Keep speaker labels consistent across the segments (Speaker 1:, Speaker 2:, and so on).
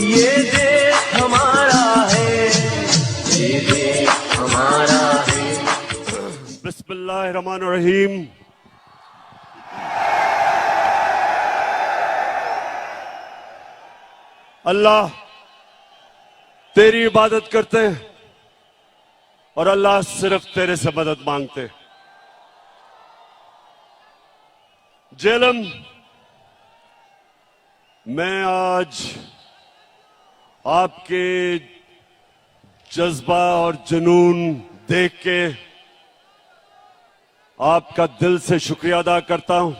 Speaker 1: ये देश हमारा है, ये देश हमारा है।
Speaker 2: बिस्मिल्लाहिर्रहमानिर्रहीम। अल्लाह तेरी इबादत करते हैं और अल्लाह सिर्फ तेरे से मदद मांगते हैं। जेलम, मैं आज आपके जज्बा और जुनून देख के आपका दिल से शुक्रिया अदा करता हूं।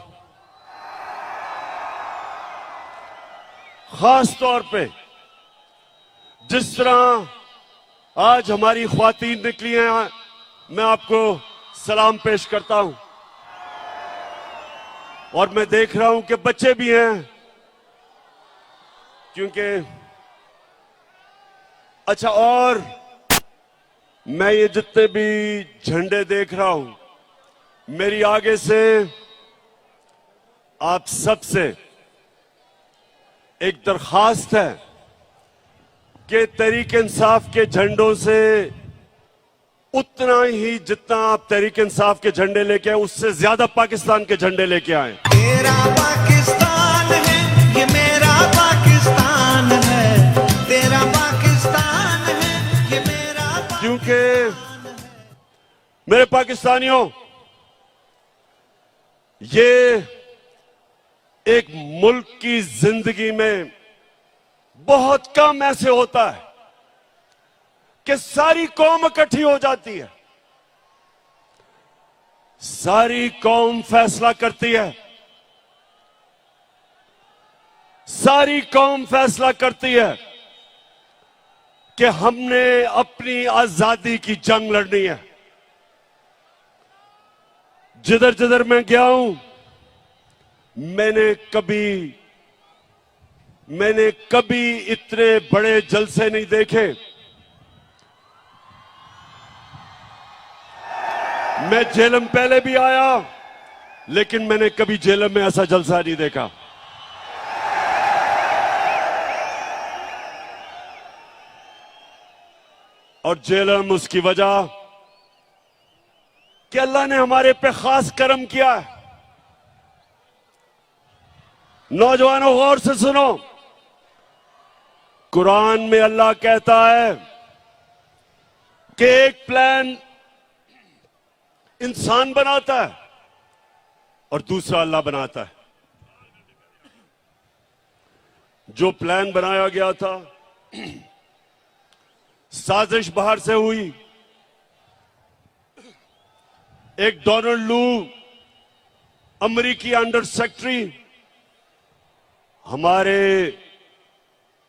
Speaker 2: खास तौर पे जिस तरह आज हमारी ख्वातीन निकली हैं, मैं आपको सलाम पेश करता हूं। और मैं देख रहा हूं कि बच्चे भी हैं, क्योंकि अच्छा, और मैं ये जितने भी झंडे देख रहा हूं, मेरी आगे से आप सबसे एक दरखास्त है कि तहरीक इंसाफ के झंडों से उतना ही जितना आप तहरीक इंसाफ के झंडे लेके आए, उससे ज्यादा पाकिस्तान के झंडे लेके आए।
Speaker 3: तेरा पाकिस्तान है, ये मेरा पाकिस्तान है, तेरा पाकिस्तान है, ये मेरा
Speaker 2: क्योंकि मेरे पाकिस्तानियों, ये एक मुल्क की जिंदगी में बहुत कम ऐसे होता है कि सारी कौम इकट्ठी हो जाती है, सारी कौम फैसला करती है, सारी कौम फैसला करती है कि हमने अपनी आजादी की जंग लड़नी है। जिधर जिधर मैं गया हूं, मैंने कभी इतने बड़े जलसे नहीं देखे। मैं जेलम पहले भी आया, लेकिन मैंने कभी जेलम में ऐसा जलसा नहीं देखा। और जेलम उसकी वजह कि अल्लाह ने हमारे पे खास करम किया है। नौजवानों, गौर से सुनो, कुरान में अल्लाह कहता है कि एक प्लान इंसान बनाता है और दूसरा अल्लाह बनाता है। जो प्लान बनाया गया था, साजिश बाहर से हुई। एक डोनाल्ड लू, अमेरिकी अंडर सेक्रेटरी, हमारे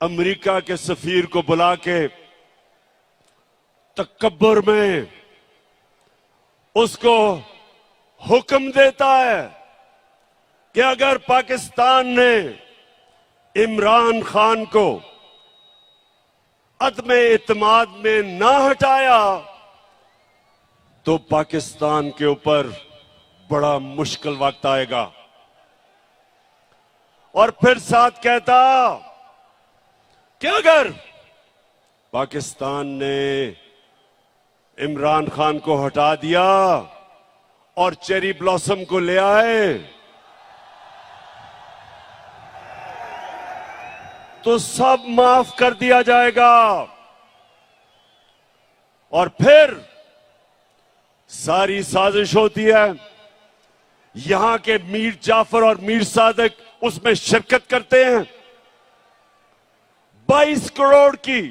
Speaker 2: अमेरिका के सफीर को बुला के तकब्बुर में उसको हुक्म देता है कि अगर पाकिस्तान ने इमरान खान को अदमे इत्मीनान में ना हटाया तो पाकिस्तान के ऊपर बड़ा मुश्किल वक्त आएगा। और फिर साथ कहता कि अगर पाकिस्तान ने इमरान खान को हटा दिया और चेरी ब्लॉसम को ले आए तो सब माफ कर दिया जाएगा। और फिर सारी साजिश होती है, यहां के मीर जाफर और मीर सादिक उसमें शिरकत करते हैं। 22 करोड़ की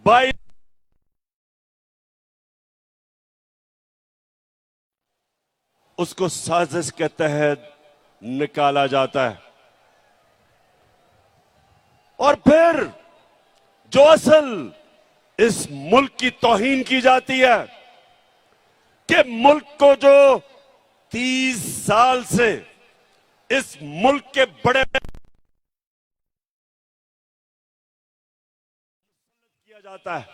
Speaker 2: 22 उसको साजिश के तहत निकाला जाता है। और फिर जो असल इस मुल्क की तौहीन की जाती है कि मुल्क को जो 30 साल से इस मुल्क के बड़े किया जाता है,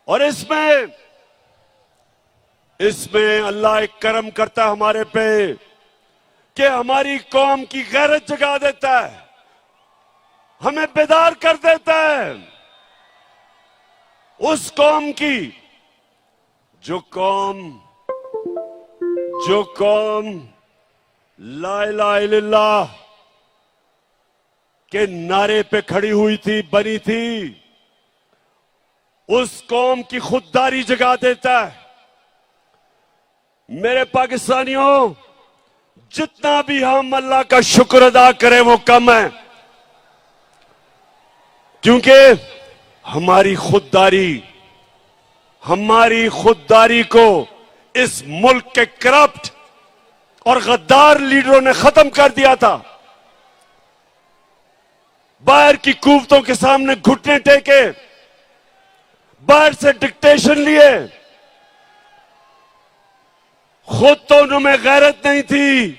Speaker 2: और इसमें अल्लाह एक करम करता है हमारे पे कि हमारी कौम की गैरत जगा देता है। हमें बेदार कर देता है। उस कौम की जो कौम ला इलाहा इल्लल्लाह के नारे पे खड़ी हुई थी, बनी थी, उस कौम की खुददारी जगा देता है। मेरे पाकिस्तानियों, जितना भी हम अल्लाह का शुक्र अदा करें वो कम है, क्योंकि हमारी खुददारी को इस मुल्क के करप्ट और गद्दार लीडरों ने खत्म कर दिया था। बाहर की कुव्वतों के सामने घुटने टेके, बाहर से डिक्टेशन लिए, खुद तो उनमें गैरत नहीं थी,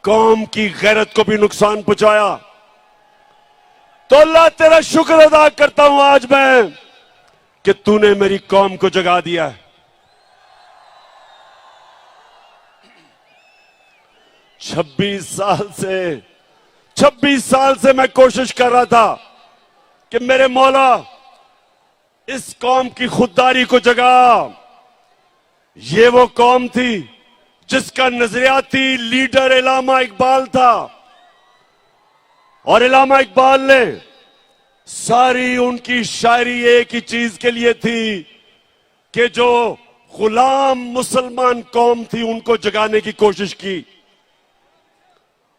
Speaker 2: कौम की गैरत को भी नुकसान पहुंचाया। तो अल्लाह तेरा शुक्र अदा करता हूं आज मैं कि तूने मेरी कौम को जगा दिया है। 26 साल से मैं कोशिश कर रहा था कि मेरे मौला इस कौम की खुददारी को जगा। ये वो कौम थी जिसका नजरियाती लीडर इलामा इकबाल था, और इलामा इकबाल ने सारी उनकी शायरी एक ही चीज के लिए थी कि जो गुलाम मुसलमान कौम थी उनको जगाने की कोशिश की।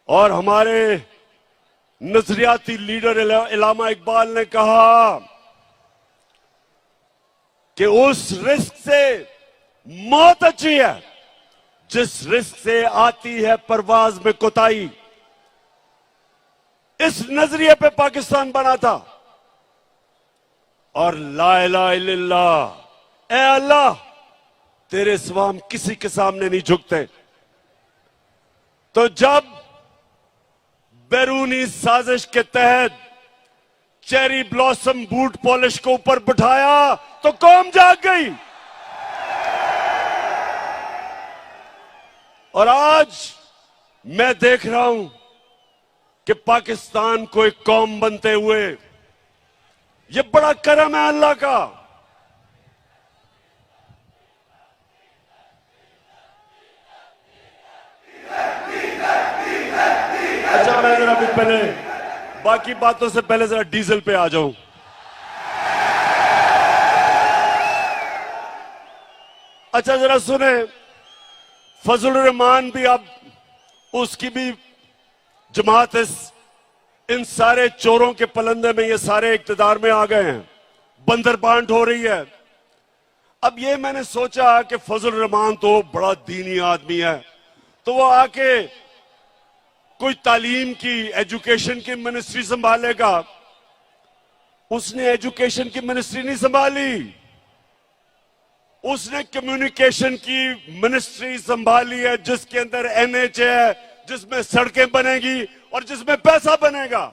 Speaker 2: और हमारे नजरियाती लीडर इलामा इकबाल ने कहा कि उस रिस्क से मौत अच्छी है जिस रिस्क से आती है परवाज में कोताही। इस नजरिए पे पाकिस्तान बना था। और ला इलाहा इल्लल्लाह, ए अल्लाह तेरे सिवा हम किसी के सामने नहीं झुकते। तो जब बैरूनी साजिश के तहत चेरी ब्लॉसम बूट पॉलिश को ऊपर बिठाया तो कौम जाग गई। और आज मैं देख रहा हूं कि पाकिस्तान को एक कौम बनते हुए, ये बड़ा करम है अल्लाह का। अच्छा, मैं जरा भी पहले बाकी बातों से पहले जरा डीजल पे आ जाऊं। अच्छा जरा सुने, फजलुर रहमान भी, अब उसकी भी जमात इन सारे चोरों के पलंदे में, ये सारे इक्तदार में आ गए हैं, बंदर बांट हो रही है। अब ये मैंने सोचा कि फजलुर रहमान तो बड़ा दीनी आदमी है, तो वो आके कोई तालीम की, एजुकेशन की मिनिस्ट्री संभालेगा। उसने एजुकेशन की मिनिस्ट्री नहीं संभाली, उसने कम्युनिकेशन की मिनिस्ट्री संभाली है, जिसके अंदर एनएच है, जिसमें सड़कें बनेगी और जिसमें पैसा बनेगा।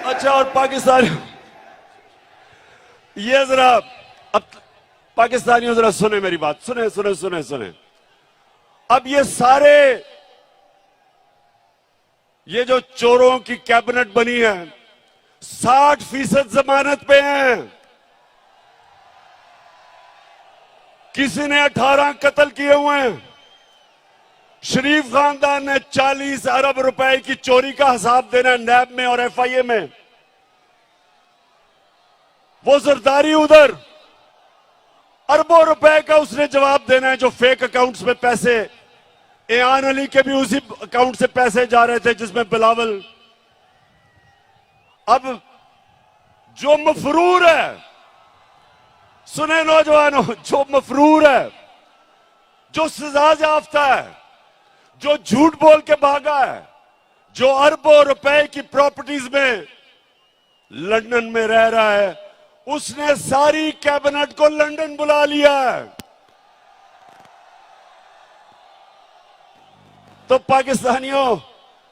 Speaker 2: अच्छा, और पाकिस्तान, ये जरा, अब पाकिस्तानियों जरा सुने मेरी बात, सुने सुने सुने सुने। अब ये सारे, ये जो चोरों की कैबिनेट बनी है 60% जमानत पे हैं। किसी ने 18 कत्ल किए हुए हैं। शरीफ खानदान ने 40 अरब रुपए की चोरी का हिसाब देना है नैब में और एफआईए में। वो जरदारी उधर अरबों रुपए का उसने जवाब देना है, जो फेक अकाउंट्स में पैसे, एआन अली के भी उसी अकाउंट से पैसे जा रहे थे जिसमें बिलावल। अब जो मफरूर है, सुने नौजवानों, जो मफरूर है, जो सजा याफ्ता है, जो झूठ बोल के भागा है, जो अरबों रुपए की प्रॉपर्टीज में लंदन में रह रहा है, उसने सारी कैबिनेट को लंदन बुला लिया है। तो पाकिस्तानियों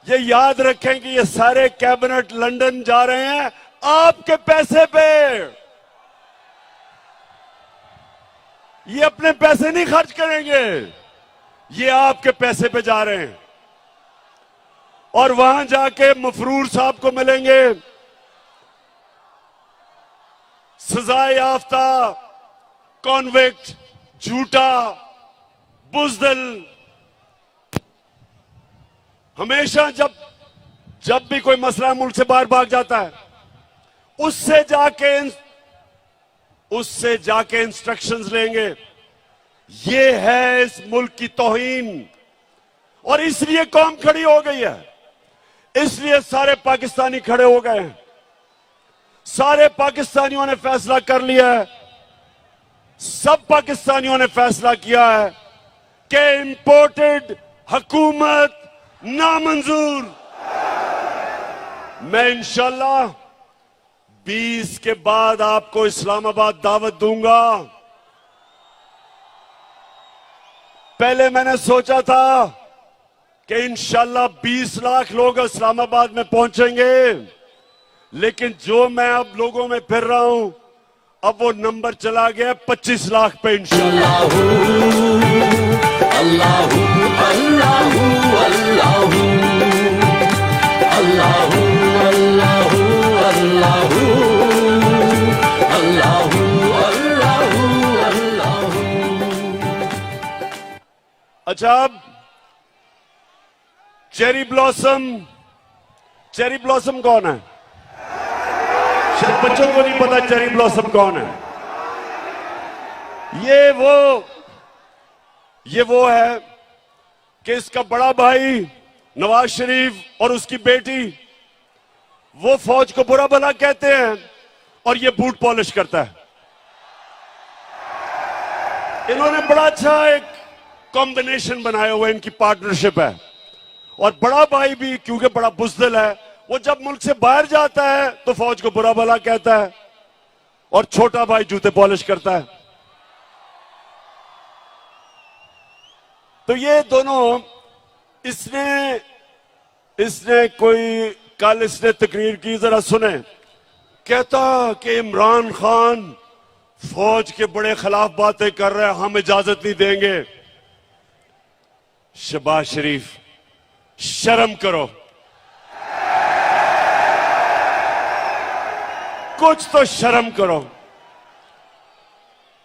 Speaker 2: ये याद रखें कि ये सारे कैबिनेट लंदन जा रहे हैं आपके पैसे पे। ये अपने पैसे नहीं खर्च करेंगे, ये आपके पैसे पे जा रहे हैं और वहां जाके मफरूर साहब को मिलेंगे, सजा याफ्ता, कॉन्विक्ट, झूठा, बुज़दिल। हमेशा जब भी कोई मसला मुल्क से बाहर भाग जाता है, उससे जाके इंस्ट्रक्शंस लेंगे। ये है इस मुल्क की तौहीन, और इसलिए कौम खड़ी हो गई है, इसलिए सारे पाकिस्तानी खड़े हो गए हैं। सारे पाकिस्तानियों ने फैसला कर लिया है, सब पाकिस्तानियों ने फैसला किया है कि इंपोर्टेड हुकूमत नामंजूर। मैं इंशाल्लाह 20 के बाद आपको इस्लामाबाद दावत दूंगा। पहले मैंने सोचा था कि इंशाल्लाह 20 लाख लोग इस्लामाबाद में पहुंचेंगे, लेकिन जो मैं अब लोगों में फिर रहा हूं, अब वो नंबर चला गया 25 लाख पे इंशाल्लाह।
Speaker 1: अल्लाहू अल्लाहू अल्लाहू अल्लाहू अल्लाहू अल्लाहू अल्लाहू अल्लाहू अल्लाहू।
Speaker 2: अच्छा, अब चेरी ब्लॉसम कौन है? शायद बच्चों को नहीं पता चेरी ब्लॉसम कौन है। ये वो है कि इसका बड़ा भाई नवाज शरीफ और उसकी बेटी, वो फौज को बुरा भला कहते हैं और ये बूट पॉलिश करता है। इन्होंने बड़ा अच्छा एक कॉम्बिनेशन बनाया हुआ है, इनकी पार्टनरशिप है। और बड़ा भाई भी क्योंकि बड़ा बुज़दिल है, वो जब मुल्क से बाहर जाता है तो फौज को बुरा भला कहता है, और छोटा भाई जूते पॉलिश करता है। तो ये दोनों, इसने कोई कल इसने तकरीर की, जरा सुने। कहता कि इमरान खान फौज के बड़े खिलाफ बातें कर रहे हैं, हम इजाजत नहीं देंगे। शहबाज शरीफ, शर्म करो, कुछ तो शर्म करो।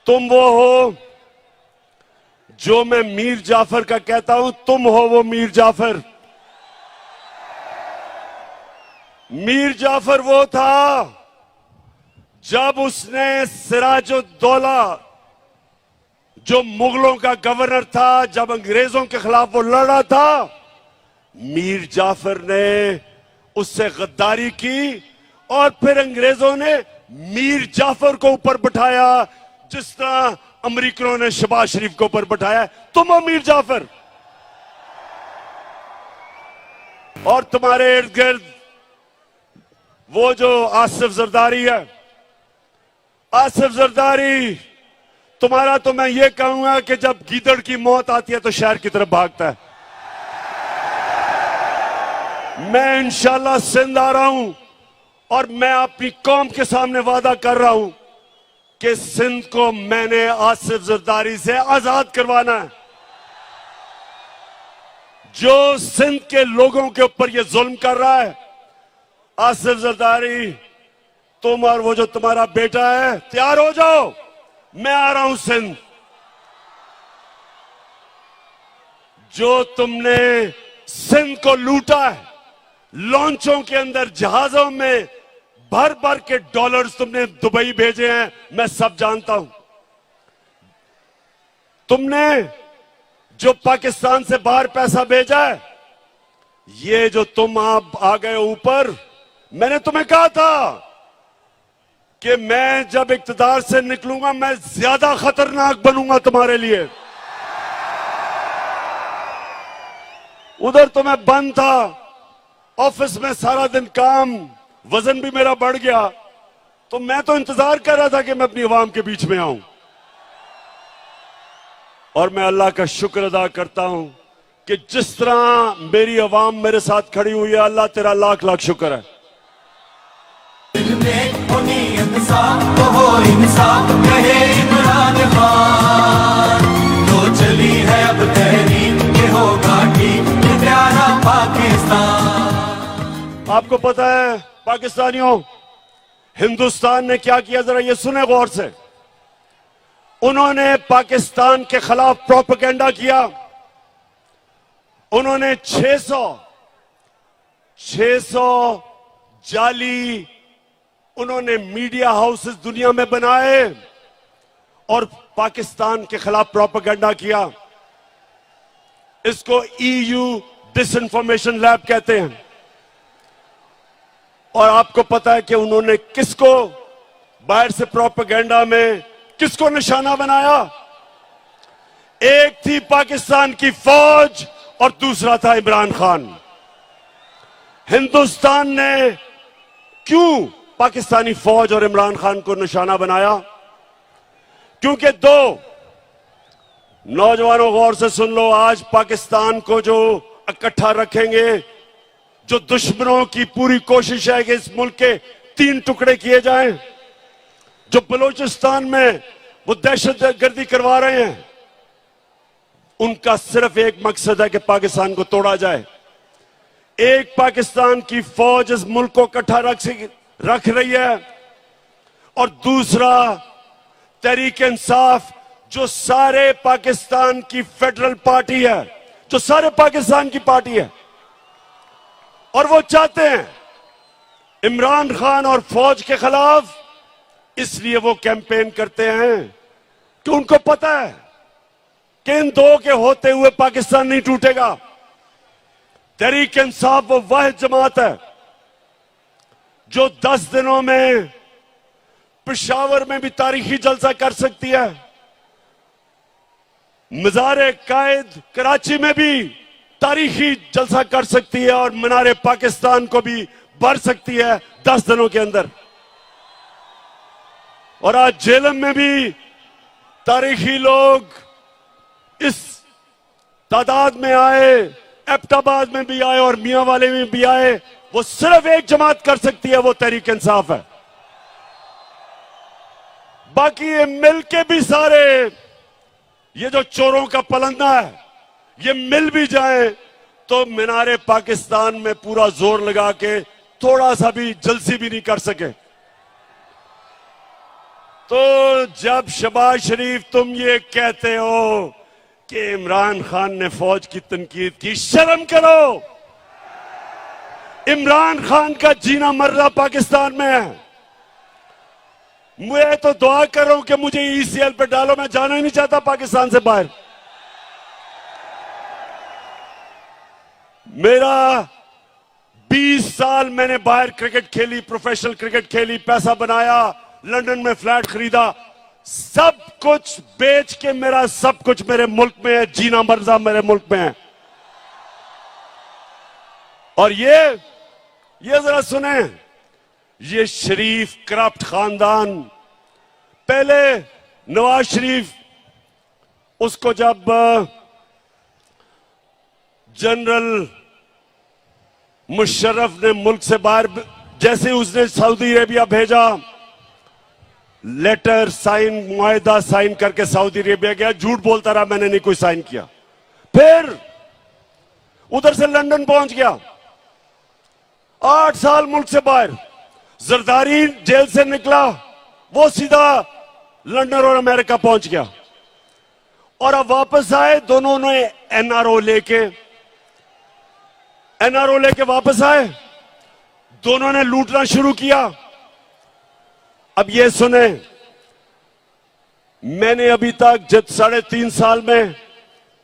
Speaker 2: तुम वो हो जो मैं मीर जाफर का कहता हूं, तुम हो वो मीर जाफर। मीर जाफर वो था जब उसने सिराजुद्दौला, जो मुगलों का गवर्नर था, जब अंग्रेजों के खिलाफ वो लड़ा था, मीर जाफर ने उससे गद्दारी की और फिर अंग्रेजों ने मीर जाफर को ऊपर बिठाया, जिस तरह अमेरिकनों ने शहबाज शरीफ को ऊपर बिठाया। तुम हो मीर जाफर, और तुम्हारे इर्द गिर्द वो जो आसिफ जरदारी है, आसिफ जरदारी तुम्हारा तो मैं ये कहूंगा कि जब गीदड़ की मौत आती है तो शहर की तरफ भागता है। मैं इंशाल्लाह सिंध आ रहा हूं और मैं अपनी कौम के सामने वादा कर रहा हूं कि सिंध को मैंने आसिफ जरदारी से आजाद करवाना है। जो सिंध के लोगों के ऊपर ये जुल्म कर रहा है, आसिफ जरदारी, तुम और वो जो तुम्हारा बेटा है, तैयार हो जाओ, मैं आ रहा हूं सिंध। जो तुमने सिंध को लूटा है, लॉन्चों के अंदर, जहाजों में भर भर के डॉलर्स तुमने दुबई भेजे हैं, मैं सब जानता हूं। तुमने जो पाकिस्तान से बाहर पैसा भेजा है, ये जो तुम आप आ गए ऊपर, मैंने तुम्हें कहा था कि मैं जब इक्तदार से निकलूंगा मैं ज्यादा खतरनाक बनूंगा तुम्हारे लिए। उधर तो मैं बंद था, ऑफिस में सारा दिन काम, वजन भी मेरा बढ़ गया, तो मैं तो इंतजार कर रहा था कि मैं अपनी आवाम के बीच में आऊं। और मैं अल्लाह का शुक्र अदा करता हूं कि जिस तरह मेरी आवाम मेरे साथ खड़ी हुई है, अल्लाह तेरा लाख लाख शुक्र है।
Speaker 3: दिल में हो नीयत साफ, तो हो इंसाफ, कहे इमरान खान।
Speaker 2: आपको पता है पाकिस्तानियों, हिंदुस्तान ने क्या किया, जरा ये सुने गौर से। उन्होंने पाकिस्तान के खिलाफ प्रोपेगेंडा किया। उन्होंने 600 जाली उन्होंने मीडिया हाउसेस दुनिया में बनाए और पाकिस्तान के खिलाफ प्रोपेगेंडा किया। इसको EU डिसइंफॉर्मेशन लैब कहते हैं। और आपको पता है कि उन्होंने किसको बाहर से प्रोपेगेंडा में किसको निशाना बनाया? एक थी पाकिस्तान की फौज और दूसरा था इमरान खान। हिंदुस्तान ने क्यों पाकिस्तानी फौज और इमरान खान को निशाना बनाया? क्योंकि दो नौजवानों, गौर से सुन लो, आज पाकिस्तान को जो इकट्ठा रखेंगे, जो दुश्मनों की पूरी कोशिश है कि इस मुल्क के 3 टुकड़े किए जाएं, जो बलूचिस्तान में वो दहशतगर्दी करवा रहे हैं, उनका सिर्फ एक मकसद है कि पाकिस्तान को तोड़ा जाए। एक पाकिस्तान की फौज इस मुल्क को इकट्ठा रख रही है और दूसरा तहरीक इंसाफ, जो सारे पाकिस्तान की फेडरल पार्टी है, जो सारे पाकिस्तान की पार्टी है, और वो चाहते हैं इमरान खान और फौज के खिलाफ। इसलिए वो कैंपेन करते हैं कि उनको पता है कि इन दो के होते हुए पाकिस्तान नहीं टूटेगा। तहरीक इंसाफ वो वह जमात है जो 10 दिनों में पेशावर में भी तारीखी जलसा कर सकती है, मज़ार कायद कराची में भी तारीखी जलसा कर सकती है और मीनार पाकिस्तान को भी भर सकती है 10 दिनों के अंदर। और आज झेलम में भी तारीखी लोग इस तादाद में आए, एबटाबाद में भी आए और मियां वाले में भी आए। वो सिर्फ एक जमात कर सकती है, वो तहरीक इंसाफ है। बाकी ये मिलके भी सारे, ये जो चोरों का पलंदा है, ये मिल भी जाए तो मीनारे पाकिस्तान में पूरा जोर लगा के थोड़ा सा भी जलसी भी नहीं कर सके। तो जब शहबाज शरीफ तुम ये कहते हो कि इमरान खान ने फौज की तनकीद की, शर्म करो। इमरान खान का जीना मरना पाकिस्तान में है। मैं तो दुआ कर रहा हूं कि मुझे ECL पे डालो, मैं जाना ही नहीं चाहता पाकिस्तान से बाहर। मेरा 20 साल मैंने बाहर क्रिकेट खेली, प्रोफेशनल क्रिकेट खेली, पैसा बनाया, लंदन में फ्लैट खरीदा, सब कुछ बेच के मेरा सब कुछ मेरे मुल्क में है, जीना मरना मेरे मुल्क में है। और ये जरा सुने, ये शरीफ करप्ट खानदान, पहले नवाज शरीफ, उसको जब जनरल मुशर्रफ ने मुल्क से बाहर, जैसे उसने सऊदी अरेबिया भेजा, लेटर साइन, मुआहदा साइन करके सऊदी अरेबिया गया, झूठ बोलता रहा मैंने नहीं कोई साइन किया। फिर उधर से लंदन पहुंच गया, 8 साल मुल्क से बाहर। जरदारी जेल से निकला, वो सीधा लंदन और अमेरिका पहुंच गया। और अब वापस आए, दोनों ने एनआरओ लेके वापस आए, दोनों ने लूटना शुरू किया। अब ये सुने, मैंने अभी तक जब 3.5 साल में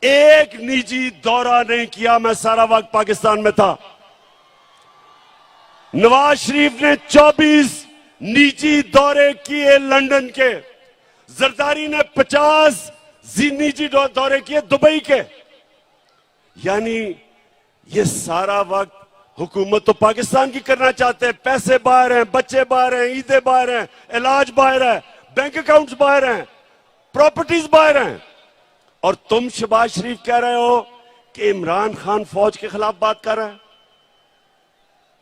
Speaker 2: एक निजी दौरा नहीं किया, मैं सारा वक्त पाकिस्तान में था। नवाज शरीफ ने 24 निजी दौरे किए लंदन के, जरदारी ने 50 निजी दौरे किए दुबई के। यानी ये सारा वक्त हुकूमत तो पाकिस्तान की करना चाहते हैं। पैसे बाहर हैं, बच्चे बाहर हैं, ईदें बाहर हैं, इलाज बाहर है, बैंक अकाउंट्स बाहर हैं, प्रॉपर्टीज बाहर हैं। और तुम शहबाज शरीफ कह रहे हो कि इमरान खान फौज के खिलाफ बात कर रहा है।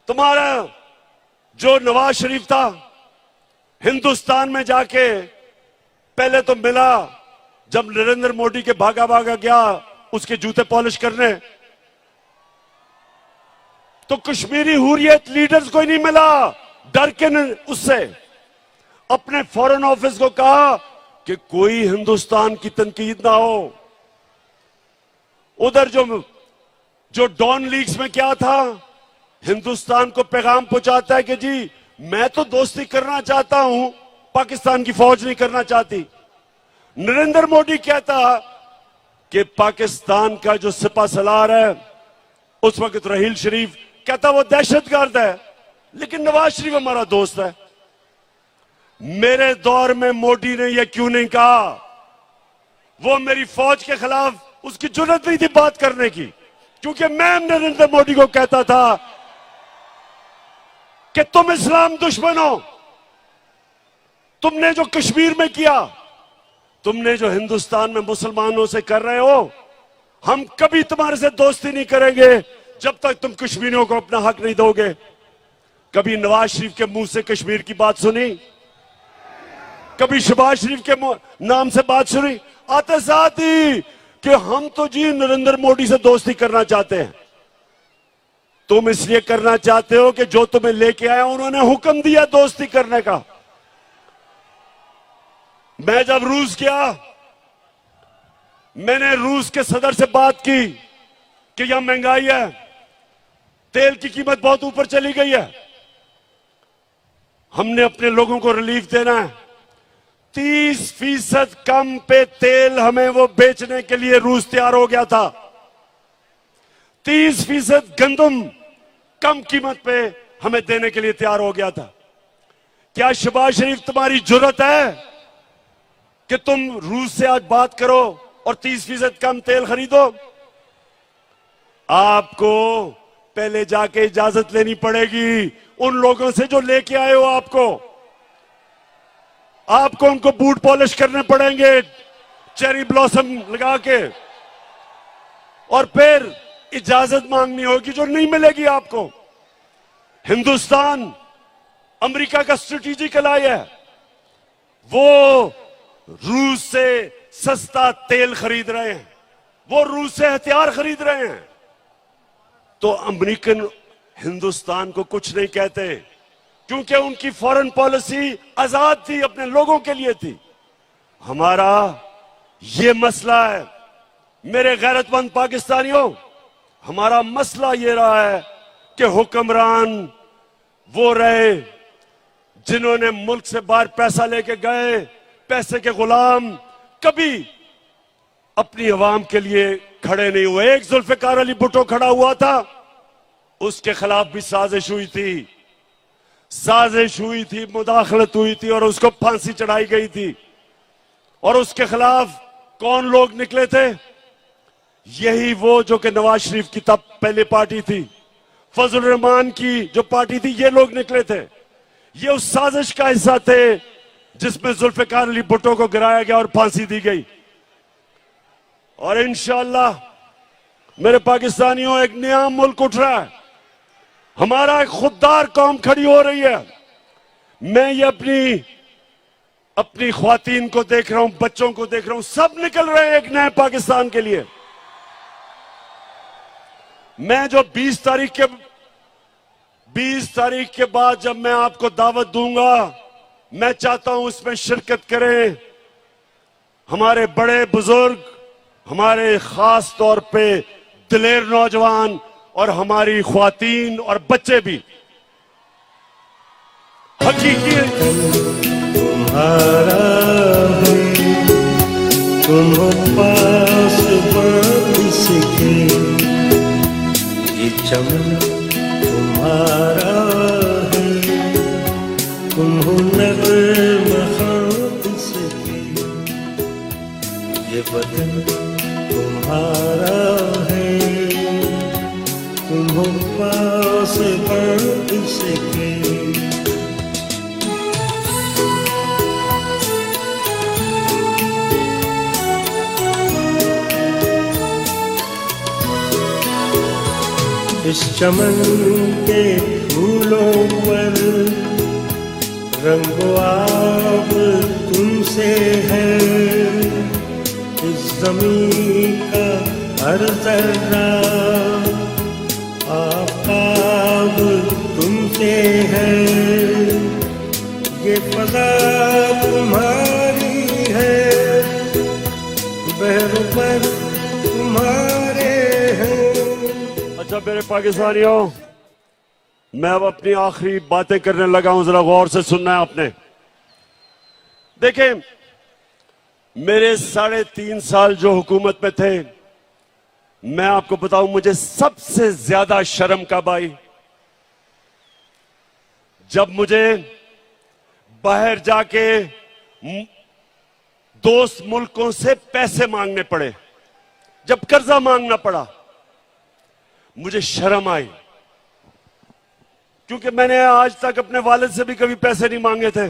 Speaker 2: तुम्हारा जो नवाज शरीफ था, हिंदुस्तान में जाके पहले तो मिला, जब नरेंद्र मोदी के भागा भागा गया उसके जूते पॉलिश करने, तो कश्मीरी हुर्रियत लीडर्स को ही नहीं मिला, डर के उससे अपने फॉरेन ऑफिस को कहा कि कोई हिंदुस्तान की तनकीद ना हो। उधर जो डॉन लीग्स में क्या था, हिंदुस्तान को पैगाम पहुंचाता है कि जी मैं तो दोस्ती करना चाहता हूं, पाकिस्तान की फौज नहीं करना चाहती। नरेंद्र मोदी कहता कि पाकिस्तान का जो सिपा सलार है उस वक्त रहील शरीफ, कहता वो दहशतगर्द है, लेकिन नवाज शरीफ हमारा दोस्त है। मेरे दौर में मोदी ने यह क्यों नहीं कहा? वो मेरी फौज के खिलाफ उसकी जुर्रत नहीं थी बात करने की, क्योंकि मैं नरेंद्र मोदी को कहता था कि तुम इस्लाम दुश्मन हो, तुमने जो कश्मीर में किया, तुमने जो हिंदुस्तान में मुसलमानों से कर रहे हो, हम कभी तुम्हारे से दोस्ती नहीं करेंगे जब तक तुम कश्मीरियों को अपना हक नहीं दोगे। कभी नवाज शरीफ के मुंह से कश्मीर की बात सुनी? कभी शहबाज शरीफ के नाम से बात सुनी? आते साथ ही कि हम तो जी नरेंद्र मोदी से दोस्ती करना चाहते हैं। तुम इसलिए करना चाहते हो कि जो तुम्हें लेके आया उन्होंने हुक्म दिया दोस्ती करने का। मैं जब रूस गया, मैंने रूस के सदर से बात की कि यहां महंगाई है, तेल की कीमत बहुत ऊपर चली गई है, हमने अपने लोगों को रिलीफ देना है। 30% कम पे तेल हमें वो बेचने के लिए रूस तैयार हो गया था। 30% गंदम कम कीमत पे हमें देने के लिए तैयार हो गया था। क्या शहबाज शरीफ तुम्हारी जुर्रत है कि तुम रूस से आज बात करो और 30% कम तेल खरीदो? आपको पहले जाके इजाजत लेनी पड़ेगी उन लोगों से जो लेके आए हो। आपको उनको बूट पॉलिश करने पड़ेंगे चेरी ब्लॉसम लगा के, और फिर इजाजत मांगनी होगी जो नहीं मिलेगी आपको। हिंदुस्तान अमेरिका का स्ट्रेटेजिक एलाय है, वो रूस से सस्ता तेल खरीद रहे हैं, वो रूस से हथियार खरीद रहे हैं। तो अमेरिकन हिंदुस्तान को कुछ नहीं कहते, क्योंकि उनकी फॉरेन पॉलिसी आजाद थी, अपने लोगों के लिए थी। हमारा ये मसला है मेरे गैरतमंद पाकिस्तानियों, हमारा मसला ये रहा है कि हुक्मरान वो रहे जिन्होंने मुल्क से बाहर पैसा लेके गए, पैसे के गुलाम, कभी अपनी अवाम के लिए खड़े नहीं हुए। एक जुल्फिकार अली भुट्टो खड़ा हुआ था, उसके खिलाफ भी साजिश हुई थी, मुदाखलत हुई थी और उसको फांसी चढ़ाई गई थी। और उसके खिलाफ कौन लोग निकले थे? यही वो जो कि नवाज शरीफ की तब पहले पार्टी थी, फजल रहमान की जो पार्टी थी, ये लोग निकले थे। ये उस साजिश का हिस्सा थे जिसमें जुल्फिकार अली भुट्टो को गिराया गया और फांसी दी गई। और इंशाअल्लाह मेरे पाकिस्तानियों, एक नया मुल्क उठ रहा है, हमारा एक खुददार कौम खड़ी हो रही है। मैं ये अपनी ख्वातीन को देख रहा हूं, बच्चों को देख रहा हूं, सब निकल रहे हैं एक नए पाकिस्तान के लिए। मैं जो 20 तारीख के बाद जब मैं आपको दावत दूंगा, मैं चाहता हूं उसमें शिरकत करें हमारे बड़े बुजुर्ग, हमारे खास तौर पे दिलेर नौजवान और हमारी ख्वातीन और बच्चे भी। हकीकी
Speaker 4: तुम्हारा है, तुम पास बन सके, ये चमन तुम्हारा है, तुम हो नगमा सके, ये बदन तुम्हारा है, तुम हो पास बन सके। इस चमन के फूलों पर रंगो आब तुमसे है, इस ज़मीं का हर ज़र्रा आका से है, ये फजा तुम्हारी है, बहरों पर तुम्हारे हैं।
Speaker 2: अच्छा मेरे पाकिस्तानियों, मैं अब अपनी आखिरी बातें करने लगा हूं, जरा गौर से सुनना है आपने। देखें, मेरे 3.5 साल जो हुकूमत में थे, मैं आपको बताऊं मुझे सबसे ज्यादा शर्म कब आई? जब मुझे बाहर जाके दोस्त मुल्कों से पैसे मांगने पड़े, जब कर्जा मांगना पड़ा, मुझे शर्म आई। क्योंकि मैंने आज तक अपने वालिद से भी कभी पैसे नहीं मांगे थे।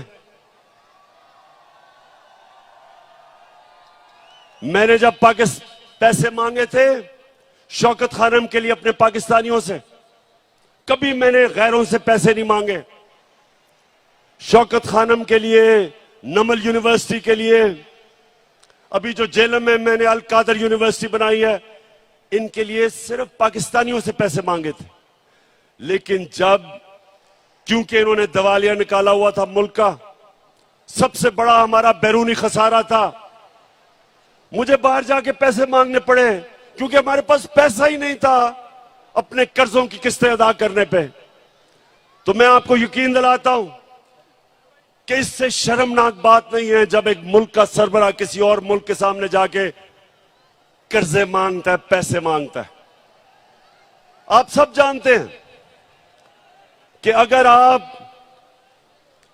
Speaker 2: मैंने जब पैसे मांगे थे शौकत खानम के लिए अपने पाकिस्तानियों से, कभी मैंने गैरों से पैसे नहीं मांगे। शौकत खानम के लिए, नमल यूनिवर्सिटी के लिए, अभी जो जेलम में मैंने अल कादर यूनिवर्सिटी बनाई है, इनके लिए सिर्फ पाकिस्तानियों से पैसे मांगे थे। लेकिन जब, क्योंकि इन्होंने दिवालिया निकाला हुआ था मुल्क का, सबसे बड़ा हमारा बैरूनी खसारा था, मुझे बाहर जाके पैसे मांगने पड़े, क्योंकि हमारे पास पैसा ही नहीं था अपने कर्जों की किस्तें अदा करने पे। तो मैं आपको यकीन दिलाता हूं कि इससे शर्मनाक बात नहीं है जब एक मुल्क का सरबराह किसी और मुल्क के सामने जाके कर्जे मांगता है, पैसे मांगता है। आप सब जानते हैं कि अगर आप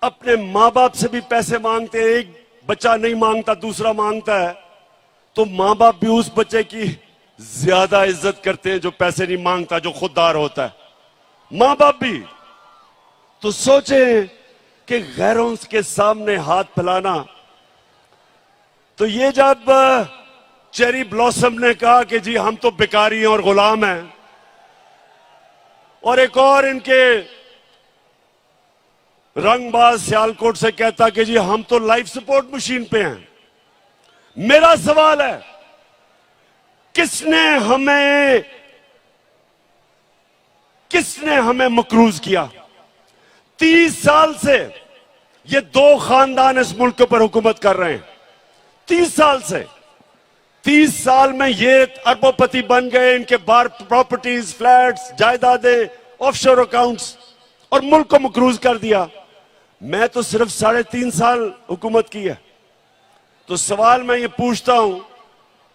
Speaker 2: अपने मां बाप से भी पैसे मांगते हैं, एक बच्चा नहीं मांगता दूसरा मांगता है, तो मां बाप भी उस बच्चे की ज्यादा इज्जत करते हैं जो पैसे नहीं मांगता, जो खुददार होता है। मां बाप भी तो सोचे कि गैरों के सामने हाथ फैलाना। तो ये जब चेरी ब्लॉसम ने कहा कि जी हम तो बेकारी हैं और गुलाम हैं, और एक और इनके रंगबाज सियालकोट से कहता कि जी हम तो लाइफ सपोर्ट मशीन पे हैं। मेरा सवाल है, किसने हमें मकरूज किया? 30 साल से ये दो खानदान इस मुल्क पर हुकूमत कर रहे हैं। 30 साल से, 30 साल में ये अरबोपति बन गए, इनके बार प्रॉपर्टीज, फ्लैट्स, जायदादें, ऑफशोर अकाउंट्स, और मुल्क को मकरूज कर दिया। मैं तो सिर्फ 3.5 साल हुकूमत की है। तो सवाल मैं ये पूछता हूं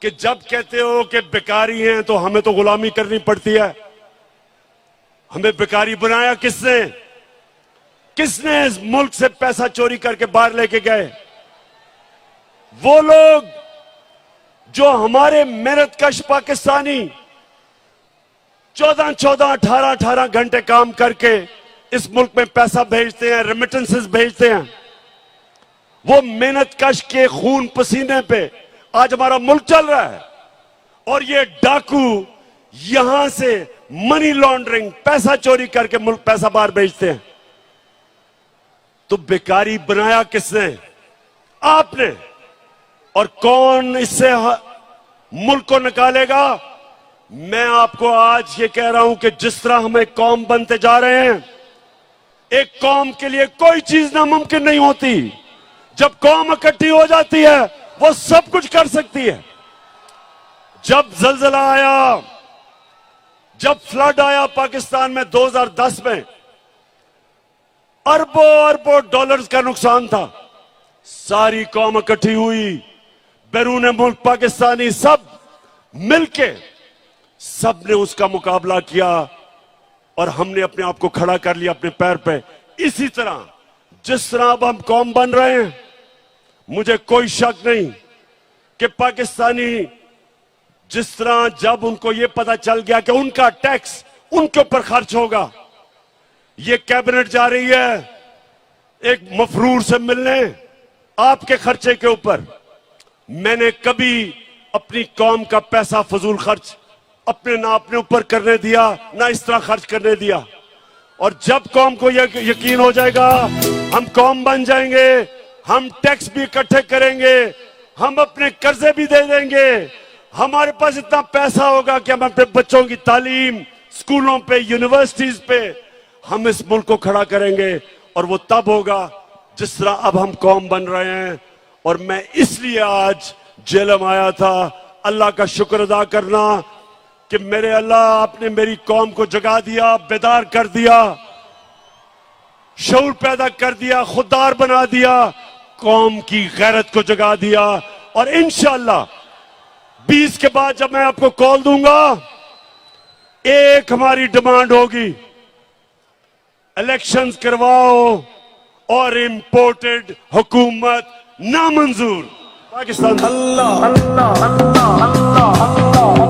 Speaker 2: कि जब कहते हो कि बेकारी हैं तो हमें तो गुलामी करनी पड़ती है, हमें बेकारी बनाया किसने? किसने इस मुल्क से पैसा चोरी करके बाहर लेके गए? वो लोग जो हमारे मेहनतकश पाकिस्तानी 14-14, 18-18 घंटे काम करके इस मुल्क में पैसा भेजते हैं, रेमिटेंसेस भेजते हैं, वो मेहनतकश के खून पसीने पे आज हमारा मुल्क चल रहा है। और ये डाकू यहां से मनी लॉन्ड्रिंग, पैसा चोरी करके मुल्क पैसा बाहर भेजते हैं। तो बेकारी बनाया किसने? आपने। और कौन इससे मुल्क को निकालेगा? मैं आपको आज ये कह रहा हूं कि जिस तरह हम एक कौम बनते जा रहे हैं, एक कौम के लिए कोई चीज नामुमकिन नहीं होती। जब कौम इकट्ठी हो जाती है वो सब कुछ कर सकती है। जब जलजला आया, जब फ्लड आया पाकिस्तान में 2010 में, अरबों अरबों डॉलर्स का नुकसान था। सारी कौम इकट्ठी हुई, बैरून मुल्क पाकिस्तानी सब मिलके, सब ने उसका मुकाबला किया और हमने अपने आप को खड़ा कर लिया अपने पैर पे। इसी तरह जिस तरह अब हम कौम बन रहे हैं, मुझे कोई शक नहीं कि पाकिस्तानी जिस तरह जब उनको यह पता चल गया कि उनका टैक्स उनके ऊपर खर्च होगा, ये कैबिनेट जा रही है एक मफरूर से मिलने आपके खर्चे के ऊपर। मैंने कभी अपनी कौम का पैसा फजूल खर्च ना अपने ऊपर करने दिया, ना इस तरह खर्च करने दिया। और जब कौम को यकीन हो जाएगा हम कौम बन जाएंगे, हम टैक्स भी इकट्ठे करेंगे, हम अपने कर्जे भी दे देंगे, हमारे पास इतना पैसा होगा कि हम अपने बच्चों की तालीम, स्कूलों पे, यूनिवर्सिटीज पे, हम इस मुल्क को खड़ा करेंगे और वो तब होगा जिस तरह अब हम कौम बन रहे हैं। और मैं इसलिए आज जेलम आया था अल्लाह का शुक्र अदा करना कि मेरे अल्लाह आपने मेरी कौम को जगा दिया, बेदार कर दिया, शऊर पैदा कर दिया, खुददार बना दिया, कौम की गैरत को जगा दिया। और इंशाअल्लाह 20 के बाद जब मैं आपको कॉल दूंगा, एक हमारी डिमांड होगी, इलेक्शंस करवाओ और इंपोर्टेड हुकूमत नामंजूर। पाकिस्तान
Speaker 3: अल्लाह अल्लाह अल्लाह अल्लाह अल्लाह